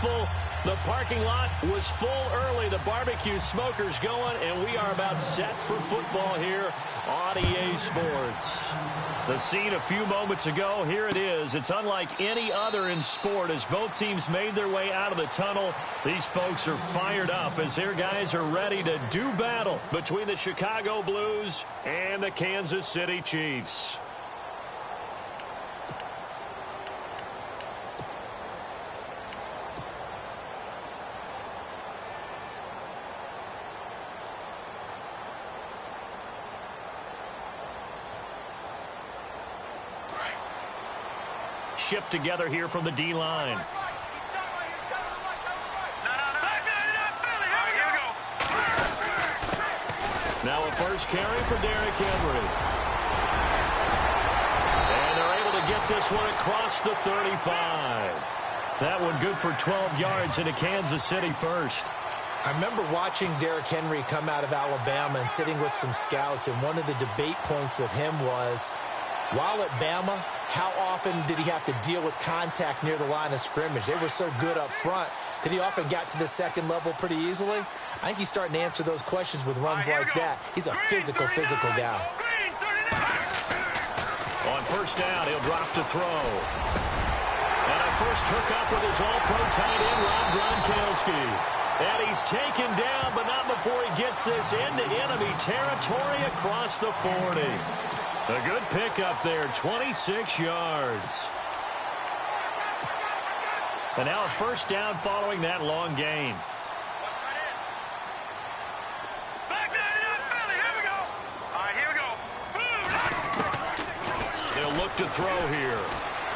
beautiful. The parking lot was full early. The barbecue smoker's going, and we are about set for football here on EA Sports. The scene a few moments ago, here it is. It's unlike any other in sport as both teams made their way out of the tunnel. These folks are fired up as their guys are ready to do battle between the Chicago Blues and the Kansas City Chiefs. Shift together here from the D-line. Now a first carry for Derrick Henry. And they're able to get this one across the 35. That one good for 12 yards into Kansas City first. I remember watching Derrick Henry come out of Alabama and sitting with some scouts, and one of the debate points with him was, while at Bama, how often did he have to deal with contact near the line of scrimmage? They were so good up front that he often got to the second level pretty easily. I think he's starting to answer those questions with runs like that. He's a physical guy. On first down, he'll drop to throw. And a first hookup with his all-pro tight end, Rob Gronkowski. And he's taken down, but not before he gets this into enemy territory across the 40. A good pickup there, 26 yards. And now a first down following that long gain. They'll look to throw here.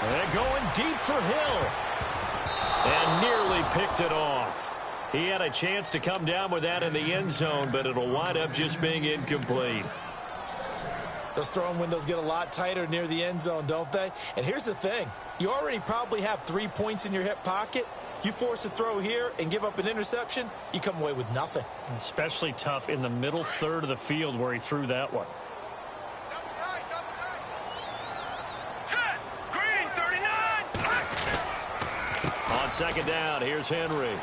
And going deep for Hill. And nearly picked it off. He had a chance to come down with that in the end zone, but it'll wind up just being incomplete. Those throwing windows get a lot tighter near the end zone, don't they? And here's the thing. You already probably have 3 points in your hip pocket. You force a throw here and give up an interception, you come away with nothing. Especially tough in the middle third of the field where he threw that one. Set. Green, 39. On second down, here's Henry.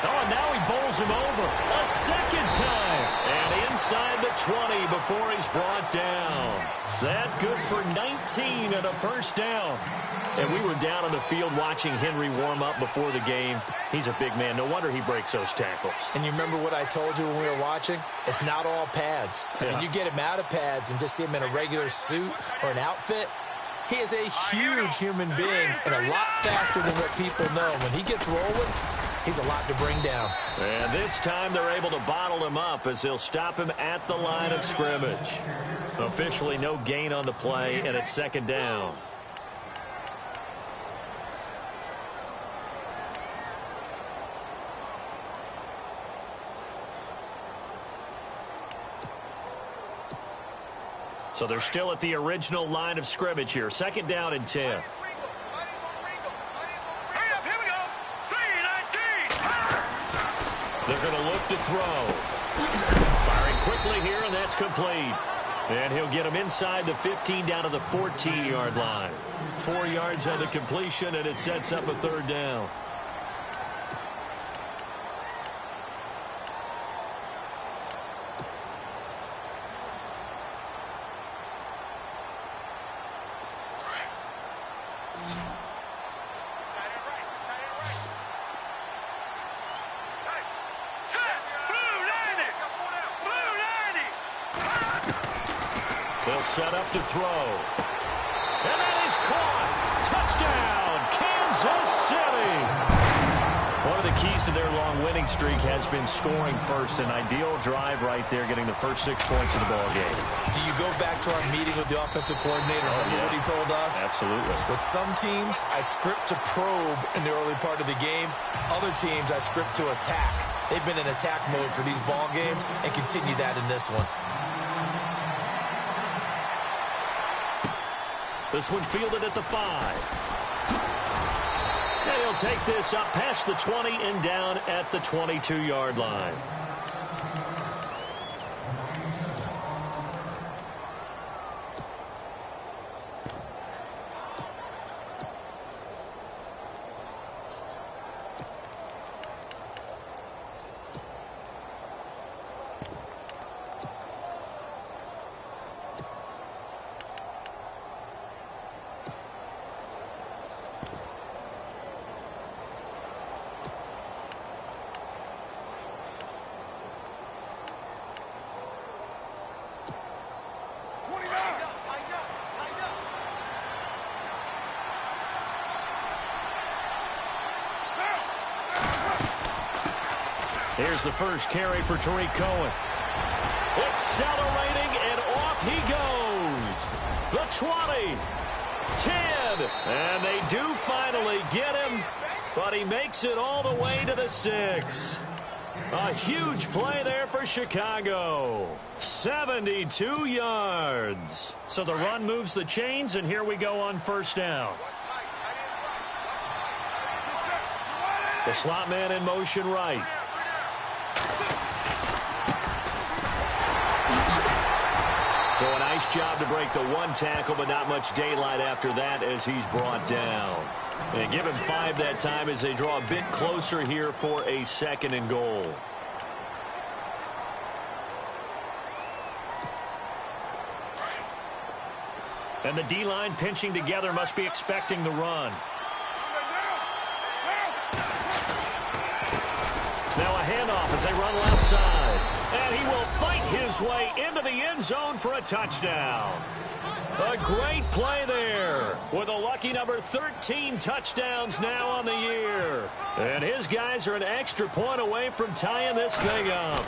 Oh, and now he bowls him over a second time. And inside the 20 before he's brought down. That good for 19 and a first down. And we were down on the field watching Henry warm up before the game. He's a big man. No wonder he breaks those tackles. And you remember what I told you when we were watching? It's not all pads. Yeah. When you get him out of pads and just see him in a regular suit or an outfit, he is a huge human being and a lot faster than what people know. When he gets rolling, he's a lot to bring down. And this time they're able to bottle him up as they'll stop him at the line of scrimmage. Officially no gain on the play, and it's second down. So they're still at the original line of scrimmage here. Second down and 10. They're going to look to throw. Firing quickly here, and that's complete. And he'll get him inside the 15 down to the 14-yard line. 4 yards on the completion, and it sets up a third down. They'll set up to throw. And that is caught. Touchdown, Kansas City. One of the keys to their long winning streak has been scoring first. An ideal drive right there, getting the first 6 points of the ball game. Do you go back to our meeting with the offensive coordinator? Remember what he told us? Absolutely. With some teams, I script to probe in the early part of the game. Other teams, I script to attack. They've been in attack mode for these ball games and continue that in this one. This one fielded at the 5. And he'll take this up past the 20 and down at the 22-yard line. Here's the first carry for Tariq Cohen. Accelerating, and off he goes. The 20, 10, and they do finally get him, but he makes it all the way to the 6. A huge play there for Chicago. 72 yards. So the run moves the chains, and here we go on first down. The slot man in motion right. So a nice job to break the one tackle, but not much daylight after that as he's brought down. And give him 5 that time as they draw a bit closer here for a 2nd and goal. And the D-line pinching together must be expecting the run. Now a handoff as they run left side. And he will fight his way into the end zone for a touchdown. A great play there with a lucky number 13 touchdowns now on the year. And his guys are an extra point away from tying this thing up.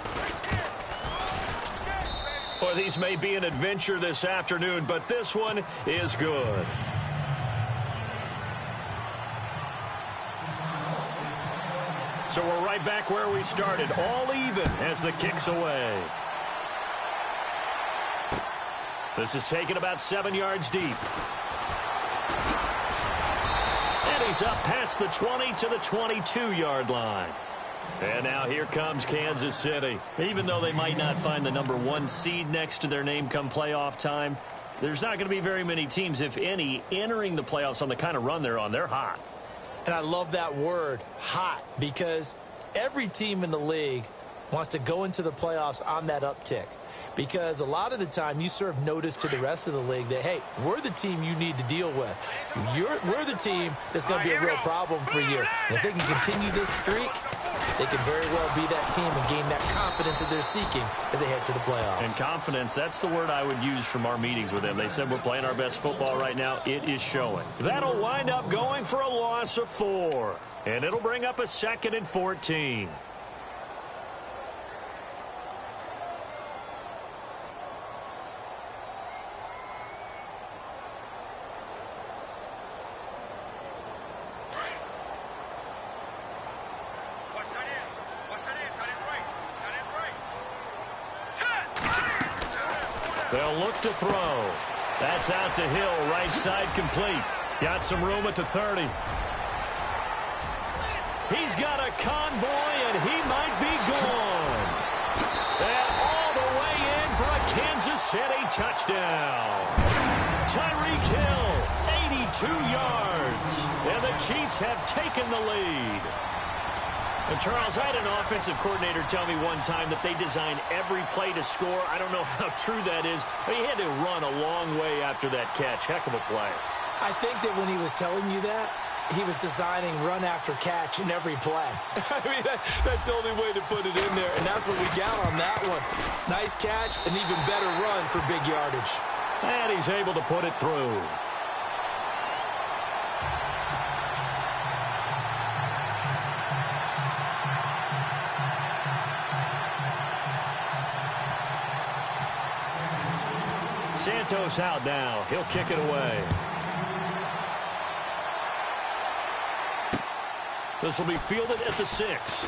Well, these may be an adventure this afternoon, but this one is good. So we're right back where we started, all even as the kick's away. This is taken about 7 yards deep. And he's up past the 20 to the 22-yard line. And now here comes Kansas City. Even though they might not find the number 1 seed next to their name come playoff time, there's not going to be very many teams, if any, entering the playoffs on the kind of run they're on. They're hot. And I love that word, hot, because every team in the league wants to go into the playoffs on that uptick. Because a lot of the time you serve notice to the rest of the league that, hey, we're the team you need to deal with. We're the team that's going to be a real problem for you. And if they can continue this streak, they can very well be that team and gain that confidence that they're seeking as they head to the playoffs. And confidence, that's the word I would use from our meetings with them. They said we're playing our best football right now. It is showing. That'll wind up going for a loss of 4. And it'll bring up a 2nd and 14. They'll look to throw. That's out to Hill, right side complete. Got some room at the 30. He's got a convoy, and he might be gone. And all the way in for a Kansas City touchdown. Tyreek Hill, 82 yards. And the Chiefs have taken the lead. And Charles, I had an offensive coordinator tell me one time that they design every play to score. I don't know how true that is, but he had to run a long way after that catch. Heck of a play. I think that when he was telling you that, he was designing run after catch in every play. I mean, that's the only way to put it in there, and that's what we got on that one. Nice catch, an even better run for big yardage. And he's able to put it through. Santos out now. He'll kick it away. This will be fielded at the 6.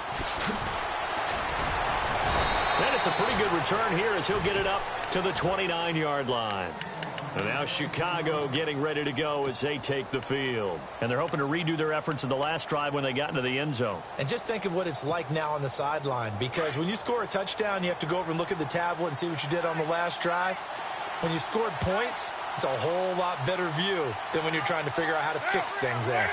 And it's a pretty good return here as he'll get it up to the 29-yard line. And now Chicago getting ready to go as they take the field. And they're hoping to redo their efforts in the last drive when they got into the end zone. And just think of what it's like now on the sideline, because when you score a touchdown, you have to go over and look at the tablet and see what you did on the last drive. When you scored points, it's a whole lot better view than when you're trying to figure out how to fix things there.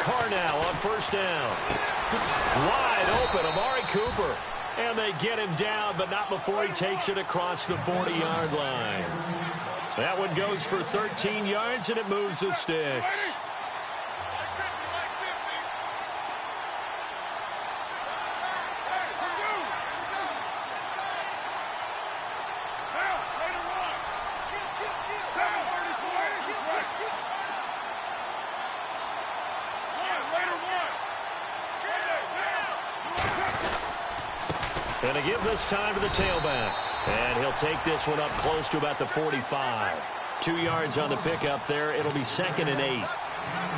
Carr now on first down. Wide open, Amari Cooper. And they get him down, but not before he takes it across the 40-yard line. That one goes for 13 yards, and it moves the sticks. And to give this time to the tailback. And he'll take this one up close to about the 45. 2 yards on the pickup there. It'll be 2nd and 8.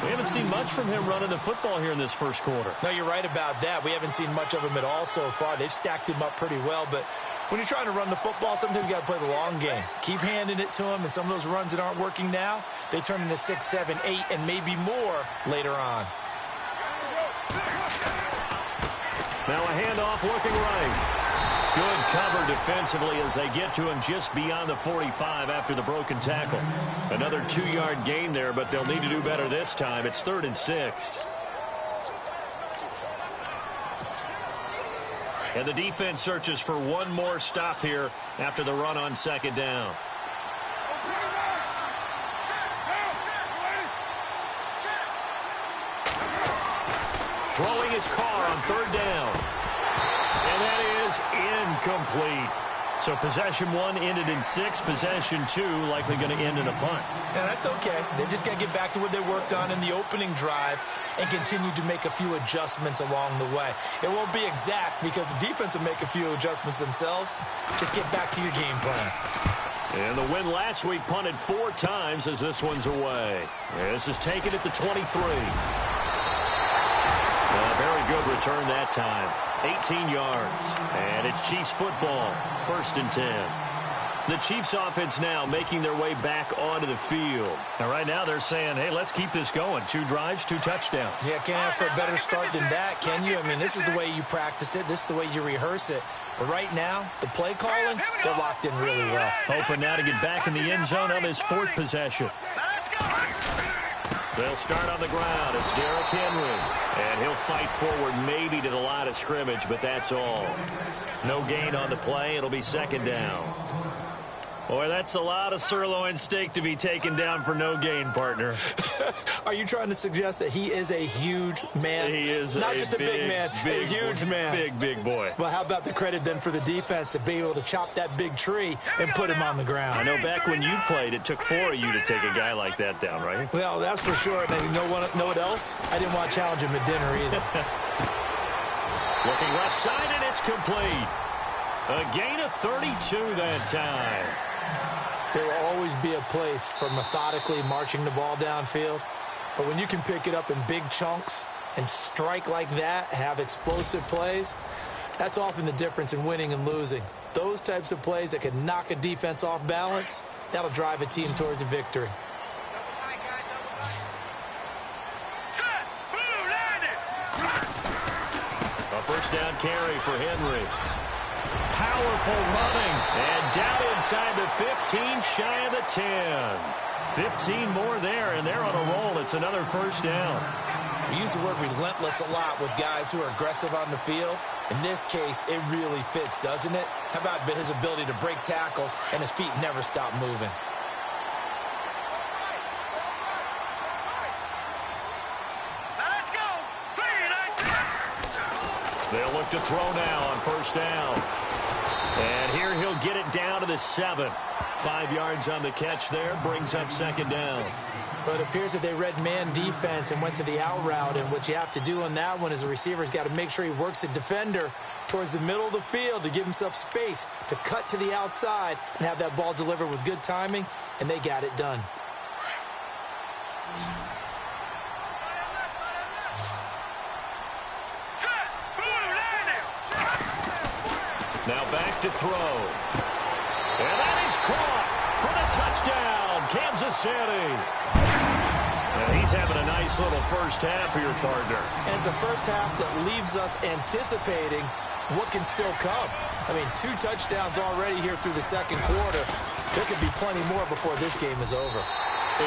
We haven't seen much from him running the football here in this first quarter. No, you're right about that. We haven't seen much of him at all so far. They've stacked him up pretty well, but when you're trying to run the football, sometimes you got to play the long game. Keep handing it to him, and some of those runs that aren't working now, they turn into 6, 7, 8, and maybe more later on. Now a handoff looking right. Good cover defensively as they get to him just beyond the 45 after the broken tackle. Another 2-yard gain there, but they'll need to do better this time. It's 3rd and 6. And the defense searches for one more stop here after the run on 2nd down. Throwing his car on 3rd down. And that is incomplete. So possession 1 ended in 6. Possession 2 likely going to end in a punt. Yeah, that's okay. They just got to get back to what they worked on in the opening drive and continue to make a few adjustments along the way. It won't be exact because the defense will make a few adjustments themselves. Just get back to your game plan. And the win last week punted 4 times as this one's away. This is taken at the 23. A very good return that time. 18 yards. And it's Chiefs football. 1st and 10. The Chiefs offense now making their way back onto the field. Now right now they're saying, hey, let's keep this going. 2 drives, 2 touchdowns. Yeah, can't ask for a better start than that, can you? I mean, this is the way you practice it. This is the way you rehearse it. But right now, the play calling, they're locked in really well. Hoping now to get back in the end zone on his 4th possession. They'll start on the ground. It's Derrick Henry. And he'll fight forward maybe to the line of scrimmage, but that's all. No gain on the play. It'll be 2nd down. Boy, that's a lot of sirloin steak to be taken down for no gain, partner. Are you trying to suggest that he is a huge man? He is not just a big man, a huge man. Big boy. Well, how about the credit then for the defense to be able to chop that big tree and put him on the ground? I know back when you played, it took 4 of you to take a guy like that down, right? Well, that's for sure. And you know what else? I didn't want to challenge him at dinner either. Looking left side, and it's complete. A gain of 32 that time. There will always be a place for methodically marching the ball downfield. But when you can pick it up in big chunks and strike like that, have explosive plays, that's often the difference in winning and losing. Those types of plays that can knock a defense off balance, that'll drive a team towards a victory. A 1st down carry for Henry. Powerful running. And down inside the 15, shy of the 10. 15 more there, and they're on a roll. It's another 1st down. We use the word relentless a lot with guys who are aggressive on the field. In this case, it really fits, doesn't it? How about his ability to break tackles and his feet never stop moving? They'll look to throw now on 1st down. And here he'll get it down to the 7. 5 yards on the catch there, brings up 2nd down. But it appears that they read man defense and went to the out route. And what you have to do on that one is the receiver's got to make sure he works the defender towards the middle of the field to give himself space to cut to the outside and have that ball delivered with good timing, and they got it done. Now back to throw. And that is caught for the touchdown, Kansas City. And he's having a nice little first half for your partner. And it's a first half that leaves us anticipating what can still come. I mean, 2 touchdowns already here through the 2nd quarter. There could be plenty more before this game is over.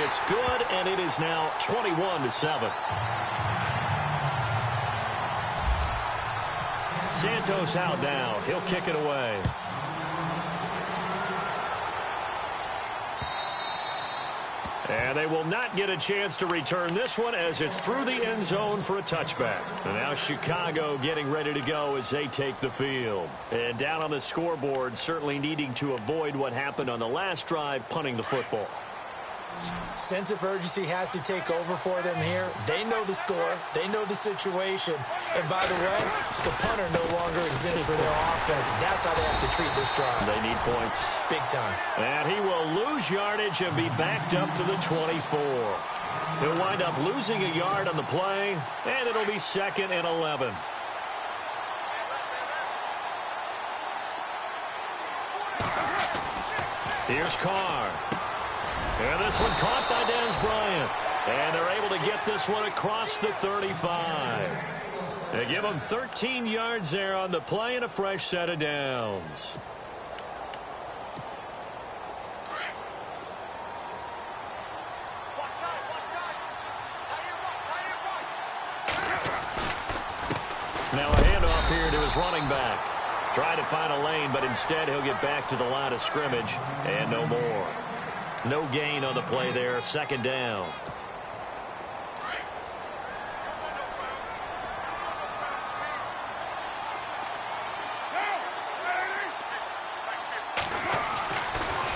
It's good, and it is now 21-7. Santos out now. He'll kick it away. And they will not get a chance to return this one as it's through the end zone for a touchback. And now Chicago getting ready to go as they take the field. And down on the scoreboard, certainly needing to avoid what happened on the last drive, punting the football. Sense of urgency has to take over for them here. They know the score. They know the situation. And by the way, the punter no longer exists for their offense. That's how they have to treat this drive. They need points. Big time. And he will lose yardage and be backed up to the 24. He'll wind up losing a yard on the play, and it'll be 2nd and 11. Here's Carr. And this one caught by Dez Bryant. And they're able to get this one across the 35. They give him 13 yards there on the play and a fresh set of downs. Now a handoff here to his running back. Trying to find a lane, but instead he'll get back to the line of scrimmage and no more. No gain on the play there. 2nd down.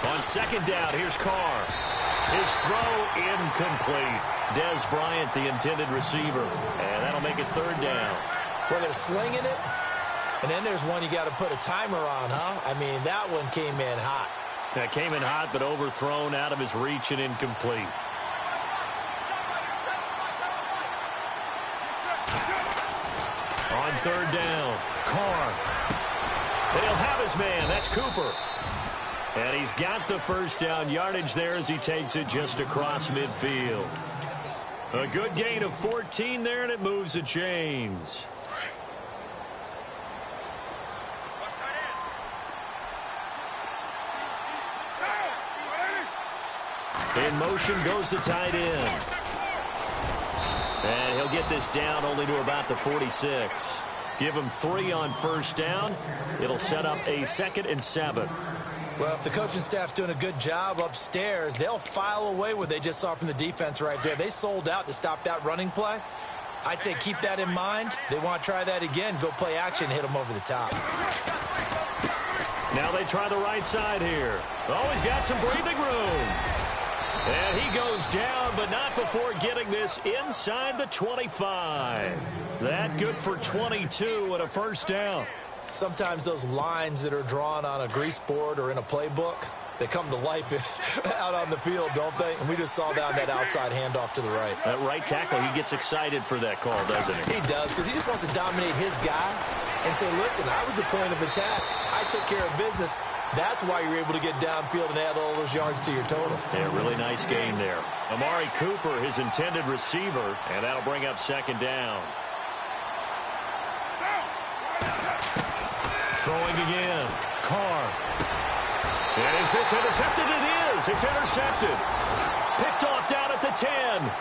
On 2nd down, here's Carr. His throw incomplete. Dez Bryant, the intended receiver. And that'll make it 3rd down. Well, they're slinging it. And then there's one you got to put a timer on, huh? I mean, that one came in hot. That came in hot, but overthrown, out of his reach and incomplete. On 3rd down, Carr. And he'll have his man. That's Cooper. And he's got the 1st down yardage there as he takes it just across midfield. A good gain of 14 there, and it moves the chains. In motion goes the tight end. And he'll get this down only to about the 46. Give him 3 on 1st down. It'll set up a 2nd and 7. Well, if the coaching staff's doing a good job upstairs, they'll file away what they just saw from the defense right there. They sold out to stop that running play. I'd say keep that in mind. They want to try that again. Go play action, hit them over the top. Now they try the right side here. Oh, he's got some breathing room. And he goes down, but not before getting this inside the 25. That good for 22 and a 1st down. Sometimes those lines that are drawn on a grease board or in a playbook, they come to life out on the field, don't they? And we just saw that outside handoff to the right. That right tackle, he gets excited for that call, doesn't he? He does, because he just wants to dominate his guy and say, listen, I was the point of attack. I took care of business. That's why you're able to get downfield and add all those yards to your total. Yeah, really nice gain there. Amari Cooper, his intended receiver, and that'll bring up 2nd down. Throwing again. Carr. And is this intercepted? It is. It's intercepted. Picked off down at the 10.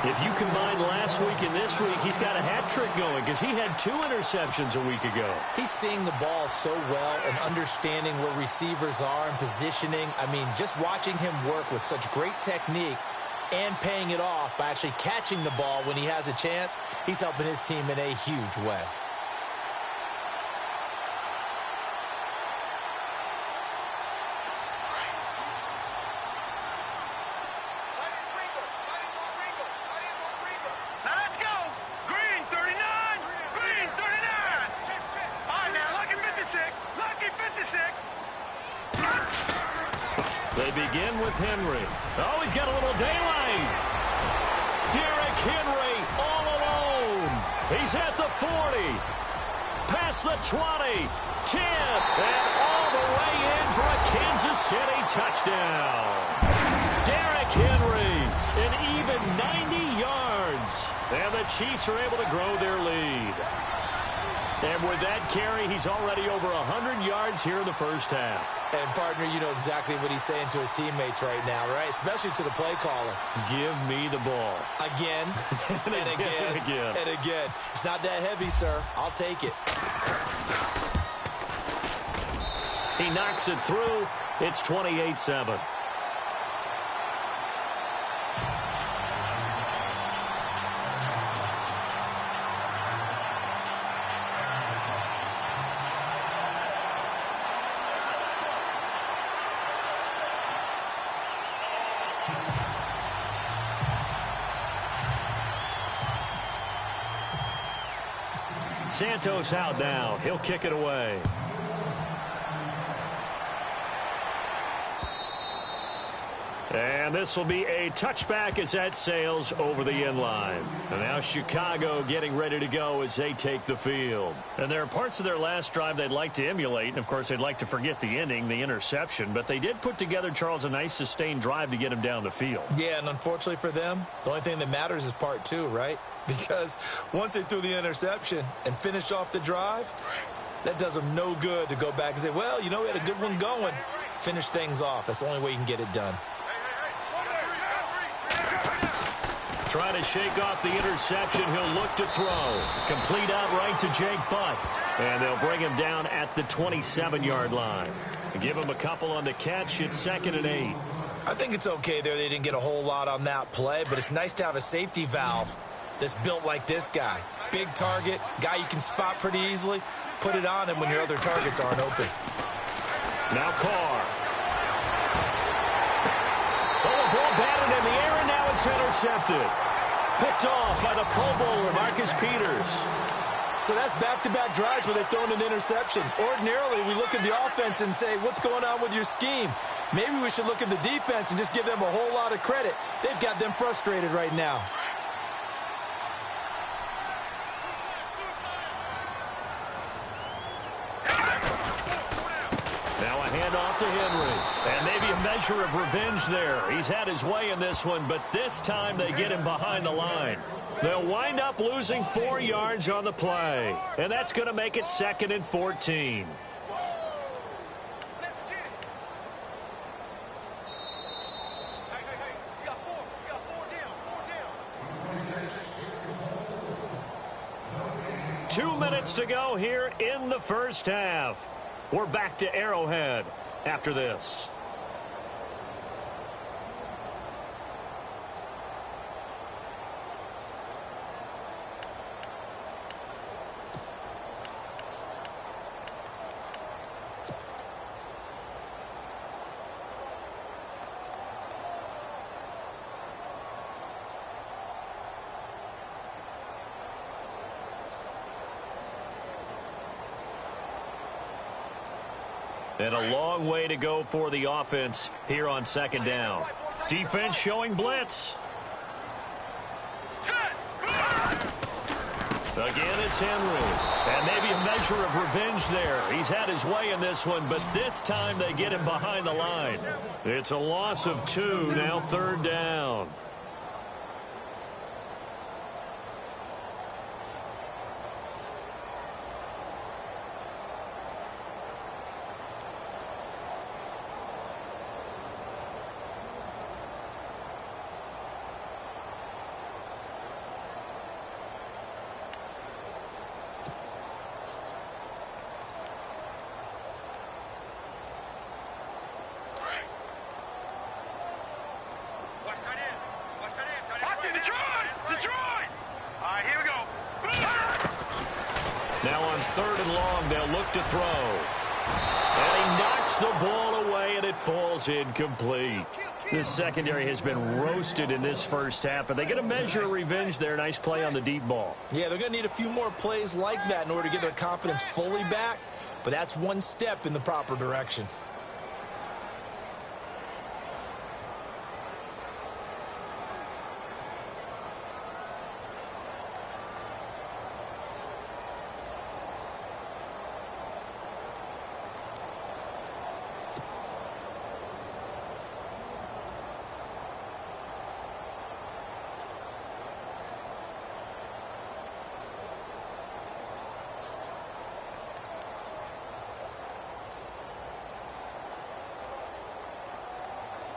If you combine last week and this week, he's got a hat trick going because he had 2 interceptions a week ago. He's seeing the ball so well and understanding where receivers are and positioning. I mean, just watching him work with such great technique and paying it off by actually catching the ball when he has a chance, he's helping his team in a huge way. They begin with Henry. Oh, he's got a little daylight. Derrick Henry all alone. He's at the 40. Past the 20. 10. And all the way in for a Kansas City touchdown. Derrick Henry, an even 90 yards. And the Chiefs are able to grow their lead. And with that carry, he's already over 100 yards here in the 1st half. And, partner, you know exactly what he's saying to his teammates right now, right? Especially to the play caller. Give me the ball. Again, and again, and again. It's not that heavy, sir. I'll take it. He knocks it through. It's 28-7. Santos out now. He'll kick it away. And this will be a touchback as that sails over the end line. And now Chicago getting ready to go as they take the field. And there are parts of their last drive they'd like to emulate. And, of course, they'd like to forget the ending, the interception. But they did put together, Charles, a nice sustained drive to get him down the field. Yeah, and unfortunately for them, the only thing that matters is part two, right? Because once they threw the interception and finished off the drive, that does them no good to go back and say, well, you know, we had a good one going. Finish things off. That's the only way you can get it done. Trying to shake off the interception. He'll look to throw. Complete outright to Jake Butt. And they'll bring him down at the 27-yard line. Give him a couple on the catch. It's 2nd and 8. I think it's okay there. They didn't get a whole lot on that play, but it's nice to have a safety valve that's built like this guy. Big target, guy you can spot pretty easily. Put it on him when your other targets aren't open. Now Carr. Oh, a ball batted in the air, and now it's intercepted. Picked off by the Pro Bowler, Marcus Peters. So that's back-to-back drives where they've thrown an interception. Ordinarily, we look at the offense and say, what's going on with your scheme? Maybe we should look at the defense and just give them a whole lot of credit. They've got them frustrated right now. Now a handoff to Henry. And maybe a measure of revenge there. He's had his way in this one, but this time they get him behind the line. They'll wind up losing 4 yards on the play. And that's going to make it 2nd and 14. Two minutes to go here in the first half. We're back to Arrowhead after this. And a long way to go for the offense here on 2nd down. Defense showing blitz. Again, it's Henry. And maybe a measure of revenge there. He's had his way in this one, but this time they get him behind the line. It's a loss of 2, now 3rd down. Now on 3rd and long, they'll look to throw. And he knocks the ball away, and it falls incomplete. This secondary has been roasted in this first half, but they get a measure of revenge there. Nice play on the deep ball. Yeah, they're going to need a few more plays like that in order to get their confidence fully back, but that's one step in the proper direction.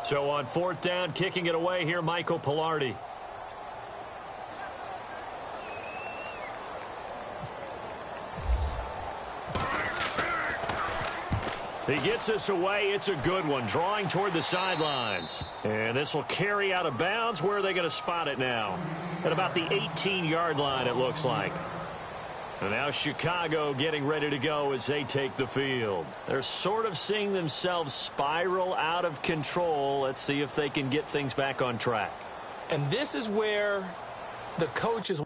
So on 4th down, kicking it away here, Michael Palardy. He gets us away. It's a good one, drawing toward the sidelines. And this will carry out of bounds. Where are they going to spot it now? At about the 18-yard line, it looks like. And now Chicago getting ready to go as they take the field. They're sort of seeing themselves spiral out of control. Let's see if they can get things back on track. And this is where the coaches